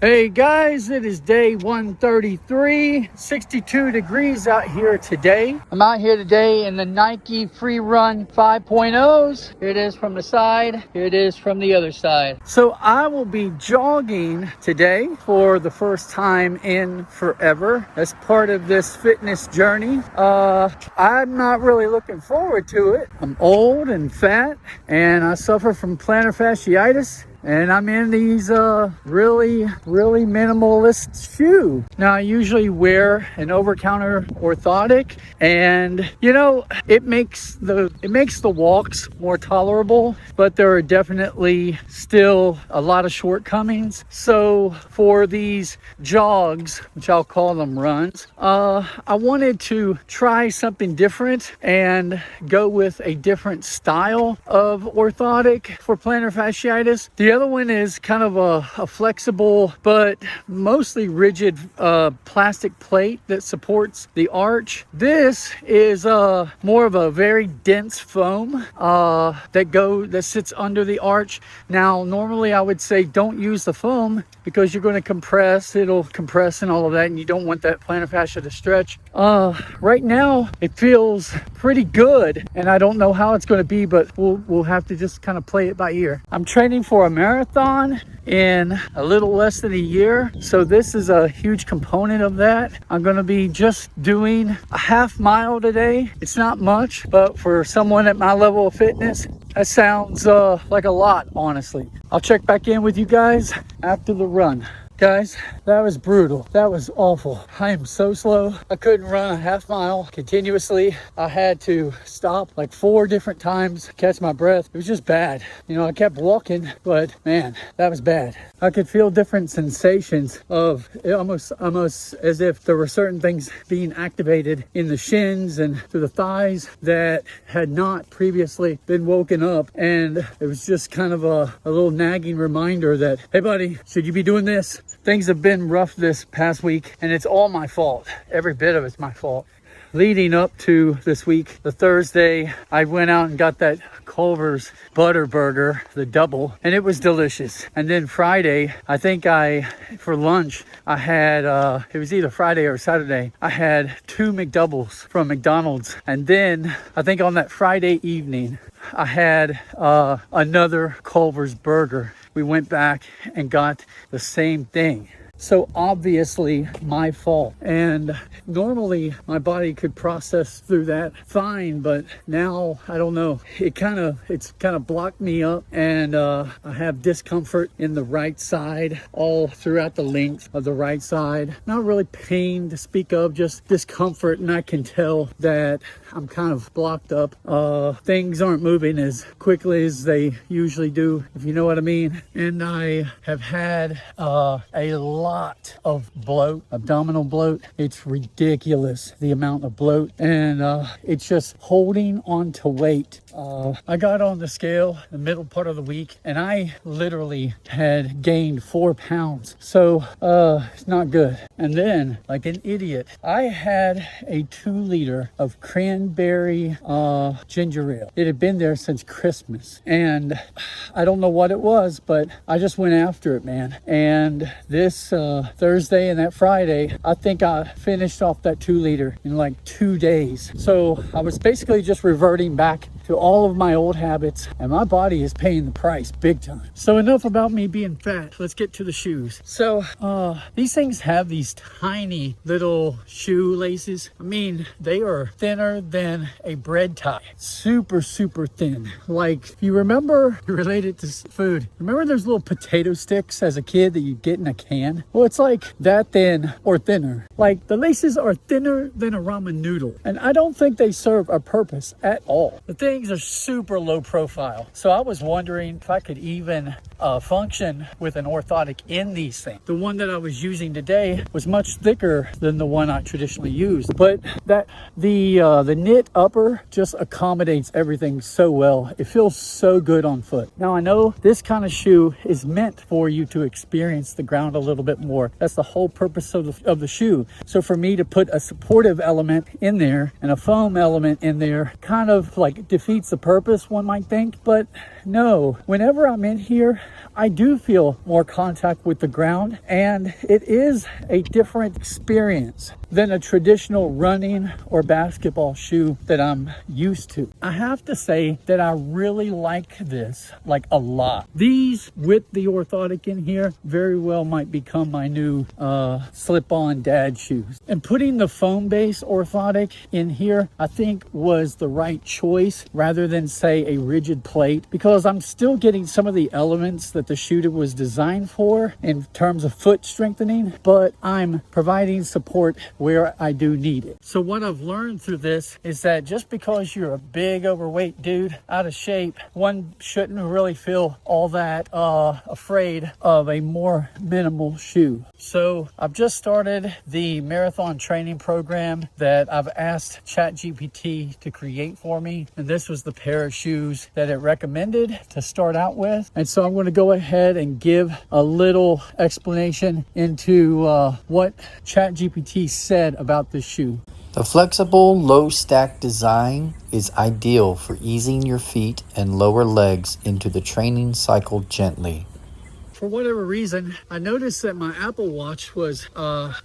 Hey guys, it is day 133, 62 degrees out here today. I'm out here today in the Nike Free Run 5.0s. Here it is from the side, here it is from the other side. So I will be jogging today for the first time in forever as part of this fitness journey. I'm not really looking forward to it. I'm old and fat and I suffer from plantar fasciitis. And I'm in these really minimalist shoe. Now I usually wear an over-counter orthotic, and you know, it makes the walks more tolerable, but there are definitely still a lot of shortcomings. So for these jogs, which I'll call them runs, I wanted to try something different and go with a different style of orthotic for plantar fasciitis. The other one is kind of a flexible but mostly rigid plastic plate that supports the arch. This is more of a very dense foam that sits under the arch. Now normally I would say don't use the foam because you're going to compress, it'll compress and all of that, and you don't want that plantar fascia to stretch. Right now it feels pretty good, and I don't know how it's going to be, but we'll have to just kind of play it by ear. I'm training for a marathon in a little less than a year, so this is a huge component of that. I'm going to be just doing a half mile today. It's not much, but for someone at my level of fitness, that sounds like a lot, honestly. I'll check back in with you guys after the run. Guys, that was brutal. That was awful. I am so slow. I couldn't run a half mile continuously. I had to stop like 4 different times, catch my breath. It was just bad. You know, I kept walking, but man, that was bad. I could feel different sensations of almost as if there were certain things being activated in the shins and through the thighs that had not previously been woken up. And it was just kind of a little nagging reminder that, hey buddy, should you be doing this? Things have been rough this past week, and it's all my fault. Every bit of it's my fault. Leading up to this week, the Thursday, I went out and got that Culver's butter burger, the double, and it was delicious. And then Friday, I think for lunch, I had, it was either Friday or Saturday, I had 2 McDoubles from McDonald's. And then I think on that Friday evening, I had another Culver's burger. We went back and got the same thing. So obviously my fault, and normally my body could process through that fine, but now I don't know, it's kind of blocked me up, and I have discomfort in the right side all throughout the length of the right side. Not really pain to speak of, just discomfort, and I can tell that I'm kind of blocked up. Things aren't moving as quickly as they usually do, if you know what I mean. And I have had a lot of bloat, abdominal bloat. It's ridiculous, the amount of bloat, and it's just holding on to weight. I got on the scale the middle part of the week, and I literally had gained 4 pounds. So it's not good. And then, like an idiot, I had a 2-liter of cranberry ginger ale. It had been there since Christmas, and I don't know what it was, but I just went after it, man. And this Thursday and that Friday, I think I finished off that 2-liter in like 2 days. So I was basically just reverting back to all of my old habits, and my body is paying the price big time. So enough about me being fat. Let's get to the shoes. So these things have these tiny little shoelaces. I mean, they are thinner than a bread tie. Super thin. Like, if you remember, related to food, remember those little potato sticks as a kid that you get in a can? Well, it's like that thin or thinner. Like, the laces are thinner than a ramen noodle, and I don't think they serve a purpose at all. The things are super low profile, so I was wondering if I could even function with an orthotic in these things. The one that I was using today was much thicker than the one I traditionally use, but the knit upper just accommodates everything so well. It feels so good on foot. Now I know this kind of shoe is meant for you to experience the ground a little bit more. That's the whole purpose of the shoe. So for me to put a supportive element in there and a foam element in there kind of like defeats the purpose, one might think. But no, whenever I'm in here, I do feel more contact with the ground, and it is a different experience than a traditional running or basketball shoe that I'm used to. I have to say that I really like this, like a lot. These with the orthotic in here very well might become my new slip-on dad shoes. And putting the foam base orthotic in here, I think was the right choice rather than say a rigid plate, because I'm still getting some of the elements that the shoe was designed for in terms of foot strengthening, but I'm providing support where I do need it. So what I've learned through this is that just because you're a big overweight dude out of shape, one shouldn't really feel all that afraid of a more minimal shoe. So I've just started the marathon training program that I've asked ChatGPT to create for me, and this was the pair of shoes that it recommended to start out with. And so I'm going to go ahead and give a little explanation into what ChatGPT said about this shoe. The flexible, low-stack design is ideal for easing your feet and lower legs into the training cycle gently. For whatever reason, I noticed that my Apple Watch was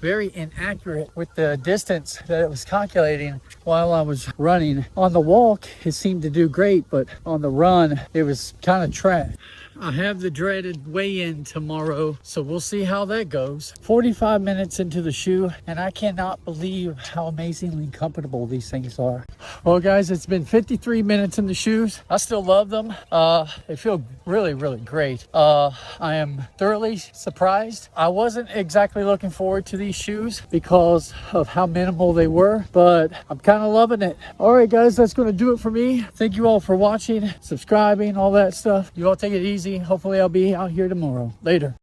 very inaccurate with the distance that it was calculating while I was running. On the walk, it seemed to do great, but on the run, it was kind of trash. I have the dreaded weigh-in tomorrow, so we'll see how that goes. 45 minutes into the shoe, and I cannot believe how amazingly comfortable these things are. Well, guys, it's been 53 minutes in the shoes. I still love them. They feel really, really great. I am thoroughly surprised. I wasn't exactly looking forward to these shoes because of how minimal they were, but I'm kind of loving it. All right, guys, that's going to do it for me. Thank you all for watching, subscribing, all that stuff. You all take it easy. Hopefully I'll be out here tomorrow. Later.